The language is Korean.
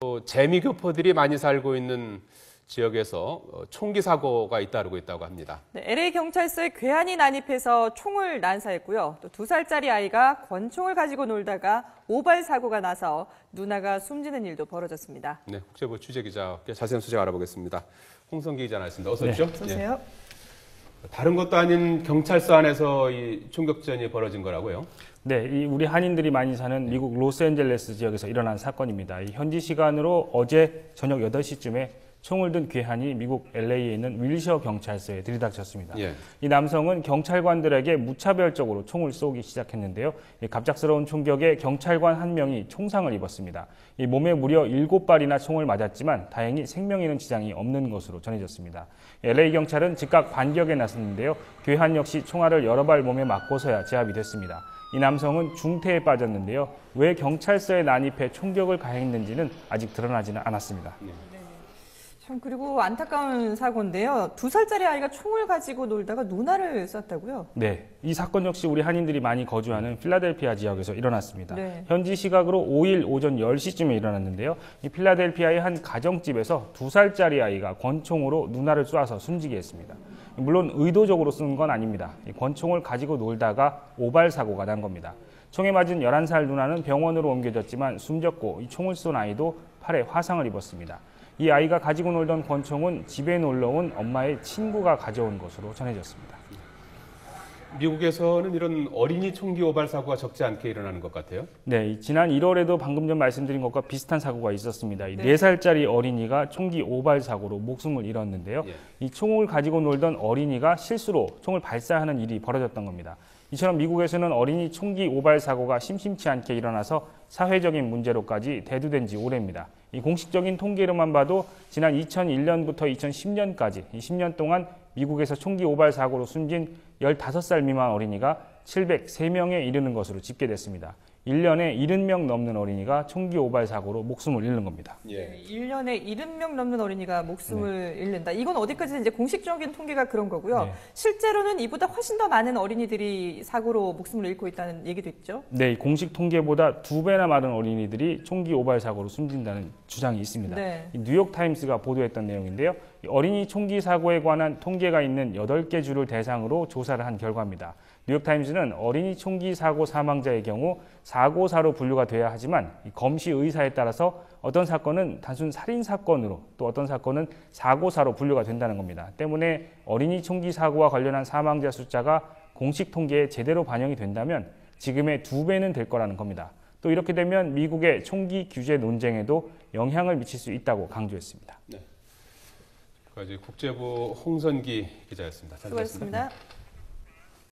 또 재미교포들이 많이 살고 있는 지역에서 총기 사고가 잇따르고 있다고 합니다. 네, LA 경찰서에 괴한이 난입해서 총을 난사했고요. 또 2살짜리 아이가 권총을 가지고 놀다가 오발 사고가 나서 누나가 숨지는 일도 벌어졌습니다. 네, 국제부 취재기자께 자세한 소식 알아보겠습니다. 홍성기 기자 나왔습니다. 어서 오십시오. 네, 어서 오세요. 다른 것도 아닌 경찰서 안에서 이 총격전이 벌어진 거라고요? 네, 우리 한인들이 많이 사는 미국 로스앤젤레스 지역에서 일어난 사건입니다. 현지 시간으로 어제 저녁 8시쯤에 총을 든 괴한이 미국 LA에 있는 윌셔 경찰서에 들이닥쳤습니다. 예. 이 남성은 경찰관들에게 무차별적으로 총을 쏘기 시작했는데요. 갑작스러운 총격에 경찰관 한 명이 총상을 입었습니다. 이 몸에 무려 7발이나 총을 맞았지만 다행히 생명에는 지장이 없는 것으로 전해졌습니다. LA 경찰은 즉각 반격에 나섰는데요. 괴한 역시 총알을 여러 발 몸에 맞고서야 제압이 됐습니다. 이 남성은 중태에 빠졌는데요. 왜 경찰서에 난입해 총격을 가했는지는 아직 드러나지는 않았습니다. 참 그리고 안타까운 사고인데요. 2살짜리 아이가 총을 가지고 놀다가 누나를 쐈다고요? 네, 이 사건 역시 우리 한인들이 많이 거주하는 필라델피아 지역에서 일어났습니다. 네. 현지 시각으로 5일 오전 10시쯤에 일어났는데요. 이 필라델피아의 한 가정집에서 2살짜리 아이가 권총으로 누나를 쏴서 숨지게 했습니다. 물론 의도적으로 쏜 건 아닙니다. 이 권총을 가지고 놀다가 오발 사고가 난 겁니다. 총에 맞은 11살 누나는 병원으로 옮겨졌지만 숨졌고 이 총을 쏜 아이도 팔에 화상을 입었습니다. 이 아이가 가지고 놀던 권총은 집에 놀러온 엄마의 친구가 가져온 것으로 전해졌습니다. 미국에서는 이런 어린이 총기 오발 사고가 적지 않게 일어나는 것 같아요? 네, 지난 1월에도 방금 전 말씀드린 것과 비슷한 사고가 있었습니다. 이 네. 4살짜리 어린이가 총기 오발 사고로 목숨을 잃었는데요. 예. 이 총을 가지고 놀던 어린이가 실수로 총을 발사하는 일이 벌어졌던 겁니다. 이처럼 미국에서는 어린이 총기 오발 사고가 심심치 않게 일어나서 사회적인 문제로까지 대두된 지 오래입니다. 이 공식적인 통계로만 봐도 지난 2001년부터 2010년까지 이 10년 동안 미국에서 총기 오발 사고로 숨진 15살 미만 어린이가 703명에 이르는 것으로 집계됐습니다. 1년에 70명 넘는 어린이가 총기 오발 사고로 목숨을 잃는 겁니다. 예. 1년에 70명 넘는 어린이가 목숨을 잃는다. 이건 어디까지 이제 공식적인 통계가 그런 거고요. 네. 실제로는 이보다 훨씬 더 많은 어린이들이 사고로 목숨을 잃고 있다는 얘기도 있죠. 네, 공식 통계보다 2배나 많은 어린이들이 총기 오발 사고로 숨진다는 주장이 있습니다. 네. 이 뉴욕타임스가 보도했던 내용인데요. 이 어린이 총기 사고에 관한 통계가 있는 8개 주를 대상으로 조사를 한 결과입니다. 뉴욕타임스는 어린이 총기 사고 사망자의 경우 사고사로 분류가 돼야 하지만 검시 의사에 따라서 어떤 사건은 단순 살인 사건으로 또 어떤 사건은 사고사로 분류가 된다는 겁니다. 때문에 어린이 총기 사고와 관련한 사망자 숫자가 공식 통계에 제대로 반영이 된다면 지금의 2배는 될 거라는 겁니다. 또 이렇게 되면 미국의 총기 규제 논쟁에도 영향을 미칠 수 있다고 강조했습니다. 네. 국제부 홍선기 기자였습니다. 잘 들었습니다. 수고하셨습니다.